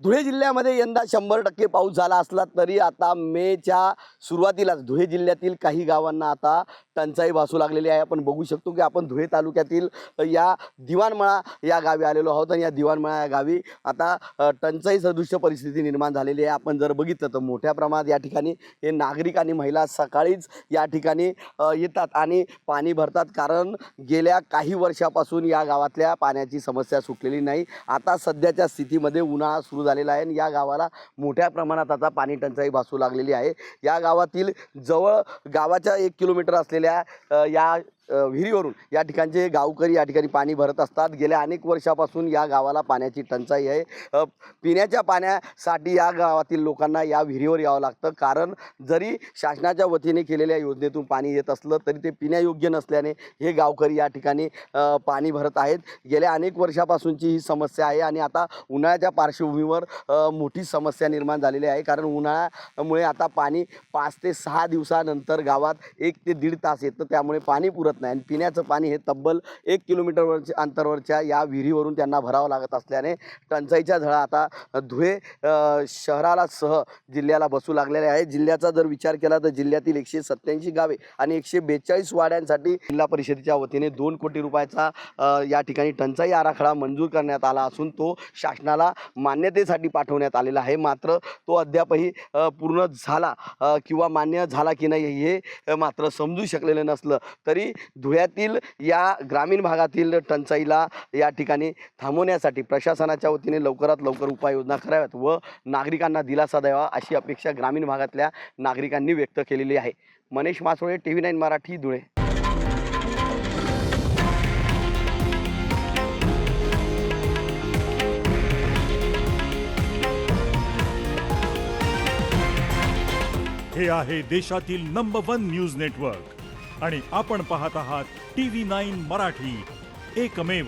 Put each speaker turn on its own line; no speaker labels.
धुळे जिल्ह्यामध्ये यंदा 100% पाऊस झाला असला तरी आता मेच्या सुरुवातीलाच धुळे जिल्ह्यातील काही गावांना आता टंचाई भासू लागलेली आहे। आपण बघू शकतो की आपण धुळे तालुक्यातील या दिवाणमळा या गावी आलेलो आहोत आणि या दिवाणमळा या गावी आता टंचाई सदृश्य परिस्थिती निर्माण झालेली आहे। आपण जर बघितलं तर मोठ्या प्रमाणात या ठिकाणी हे नागरिक आणि महिला सकाळीच या ठिकाणी येतात आणि पाणी भरतात, कारण गेल्या काही वर्षापासून या गावातल्या पाण्याची समस्या सुटलेली नाही। आता सध्याच्या स्थितीमध्ये उन्हाळा सुरू झालेला आहे आणि या गावाला मोठ्या प्रमाणात आता पाणी टंचाई भासू लागलेली आहे। या गावातील जवळ गावाच्या 1 किलोमीटर असलेल्या या विहिरीवरून या ठिकाणचे गावकरी या ठिकाणी पाणी भरत असतात। गेल्या अनेक वर्षापासून या गावाला पाण्याची टंचाई आहे। पिण्याच्या पाण्यासाठी या गावातील लोकांना या विहिरीवर यावं लागतं, कारण जरी शासनाच्या वतीने केलेल्या योजनेतून पाणी येत असलं तरी ते पिण्यायोग्य नसल्याने हे गावकरी या ठिकाणी पाणी भरत आहेत। गेल्या अनेक वर्षापासूनची ही समस्या आहे आणि आता उन्हाळ्याच्या पार्श्वभूमीवर मोठी समस्या निर्माण झालेली आहे, कारण उन्हाळ्यामुळे आता पाणी 5 ते 6 दिवसानंतर गावात 1 ते 1.5 तास येतं, त्यामुळे पाणी पुरत नाही आणि पिण्याचं पाणी हे तब्बल 1 किलोमीटरवरच्या अंतरावरच्या या विहिरीवरून त्यांना भरावं लागत असल्याने टंचाईच्या झळा आता धुळे शहराला सह जिल्ह्याला बसू लागलेले आहे। जिल्ह्याचा जर विचार केला तर जिल्ह्यातील 187 गावे आणि 142 वाड्यांसाठी जिल्हा परिषदेच्या वतीने 2 कोटी रुपयाचा या ठिकाणी टंचाई आराखडा मंजूर करण्यात आला असून तो शासनाला मान्यतेसाठी पाठवण्यात आलेला आहे। मात्र तो अद्यापही पूर्ण झाला किंवा मान्य झाला की नाही हे मात्र समजू शकलेलं नसलं तरी धुळ्यातील या ग्रामीण भागातील टंचाईला या ठिकाणी थांबवण्यासाठी प्रशासनाच्या वतीने लवकरात लवकर उपाययोजना कराव्यात व नागरिकांना दिलासा द्यावा अशी अपेक्षा ग्रामीण भागातल्या नागरिकांनी व्यक्त केलेली आहे। मनीष मासोळे, TV9 मराठी, धुळे।
हे आहे देशातील नंबर 1 न्यूज नेटवर्क आणि आपण पाहत आहात TV9 मराठी, एकमेव।